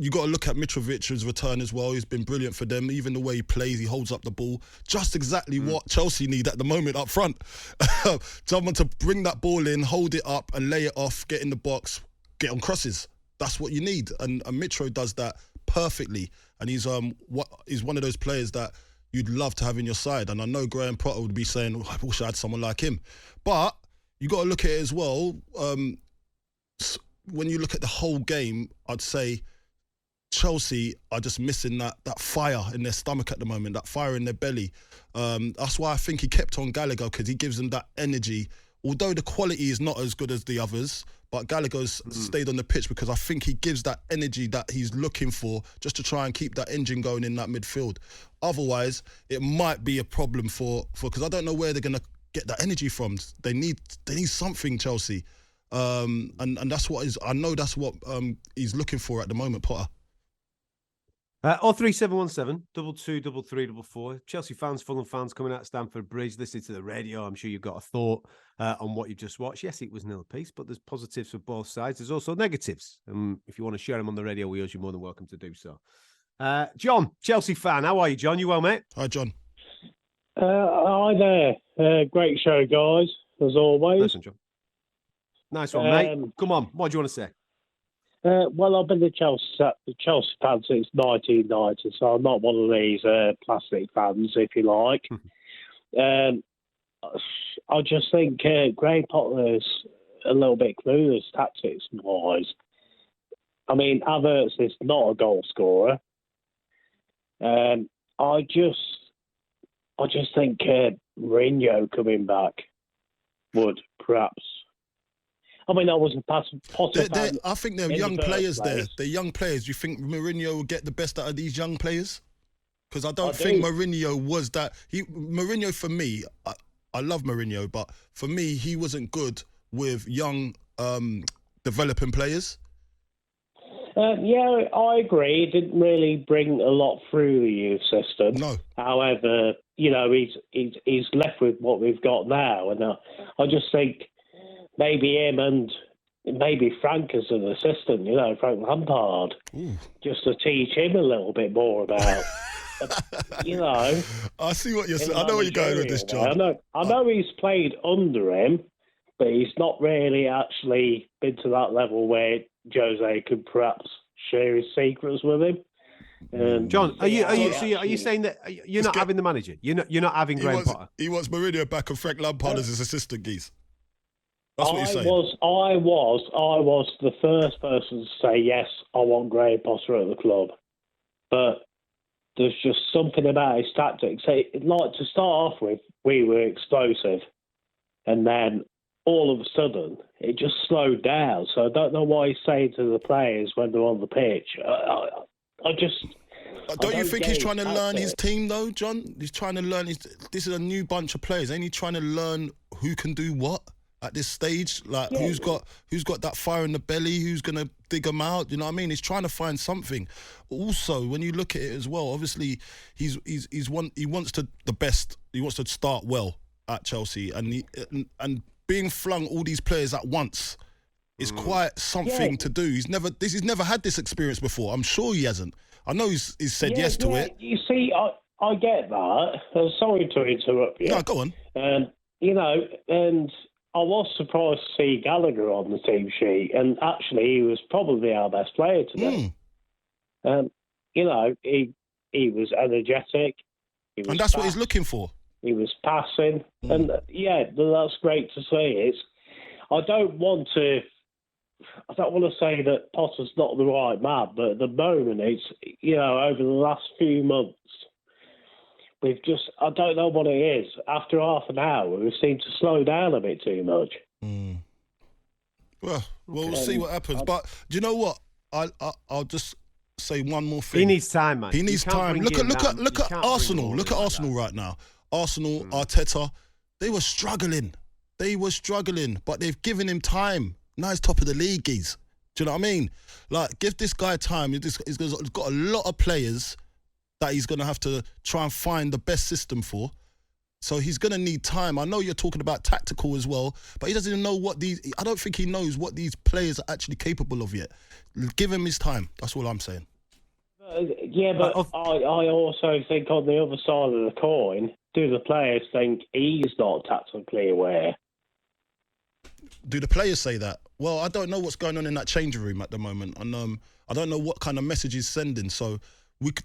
you got to look at Mitrovic's return as well. He's been brilliant for them. Even the way he plays, he holds up the ball. Just exactly what Chelsea need at the moment up front. Someone to bring that ball in, hold it up and lay it off, get in the box, get on crosses. That's what you need. And Mitro does that perfectly. And he's one of those players that you'd love to have in your side. And I know Graham Potter would be saying, I wish I had someone like him. But you got to look at it as well. When you look at the whole game, I'd say Chelsea are just missing that fire in their stomach at the moment, that fire in their belly. That's why I think he kept on Gallagher, because he gives them that energy. Although the quality is not as good as the others, but Gallagher's stayed on the pitch because I think he gives that energy that he's looking for, just to try and keep that engine going in that midfield. Otherwise, it might be a problem for because I don't know where they're going to get that energy from. They need something, Chelsea. And that's what I know that's what he's looking for at the moment, Potter. 03717 223344. Chelsea fans, Fulham fans coming out of Stamford Bridge, listening to the radio. I'm sure you've got a thought on what you've just watched. Yes, it was nil apiece, but there's positives for both sides. There's also negatives. If you want to share them on the radio with us, you're more than welcome to do so. John, Chelsea fan. How are you, John? You well, mate? Hi, John. Hi there. Great show, guys, as always. Listen, John. Nice one, mate. Come on. What do you want to say? Well, I've been a Chelsea fan since 1990, so I'm not one of these plastic fans, if you like. I just think Graham Potter's a little bit clueless tactics-wise. I mean, Havertz is not a goal scorer. I just think Mourinho coming back would perhaps. I mean, I wasn't Potter fan. I think they're young players there. They're young players. Do you think Mourinho will get the best out of these young players? Because I don't think Mourinho was that. Mourinho, for me, I love Mourinho, but for me, he wasn't good with young developing players. Yeah, I agree. He didn't really bring a lot through the youth system. No. However, he's left with what we've got now, and I just think maybe him and maybe Frank as an assistant, Frank Lampard, just to teach him a little bit more about, I see what you're saying. I know where you're going with this, John. I know he's played under him, but he's not really actually been to that level where Jose could perhaps share his secrets with him. John, are you saying that you're not having the manager? You're not having Graham Potter? He wants Mourinho back and Frank Lampard as his assistant, geez. That's what you're saying. I was the first person to say, yes, I want Graham Potter at the club. But there's just something about his tactics. Like, to start off with, we were explosive. And then all of a sudden, it just slowed down. So I don't know what he's saying to the players when they're on the pitch. Don't you think he's trying to learn his team, though, John? He's trying to learn this is a new bunch of players. Ain't he trying to learn who can do what at this stage? Like, who's got that fire in the belly? Who's going to dig them out? You know what I mean? He's trying to find something. Also, when you look at it as well, obviously he wants to start well at Chelsea, and being flung all these players at once is quite something to do. He's never had this experience before. I'm sure he hasn't. I know he's said yes to it. You see, I get that. Sorry to interrupt you. No, go on. And I was surprised to see Gallagher on the team sheet, and actually he was probably our best player today. He was energetic. And that's what he's looking for. He was passing, and that's great to see. I don't want to say that Potter's not the right man, but at the moment, it's over the last few months, I don't know what it is. After half an hour, we seem to slow down a bit too much. Well, we'll see what happens. But do you know what? I'll just say one more thing. He needs time, man. He needs time. Look at Arsenal. Look at Arsenal right now. Arsenal, Arteta, they were struggling. But they've given him time. Now he's top of the league, geez. Do you know what I mean? Like, give this guy time. He's got a lot of players that he's going to have to try and find the best system for. So he's going to need time. I know you're talking about tactical as well, but he doesn't even know I don't think he knows what these players are actually capable of yet. Give him his time. That's all I'm saying. Yeah, but I also think on the other side of the coin, do the players think he's not tactically aware? Do the players say that? Well, I don't know what's going on in that changing room at the moment, and I don't know what kind of message he's sending. So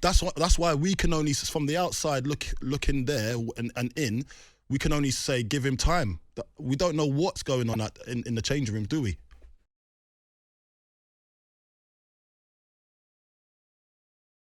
that's why we can only, from the outside looking there and in, we can only say give him time. We don't know what's going on in the changing room, do we?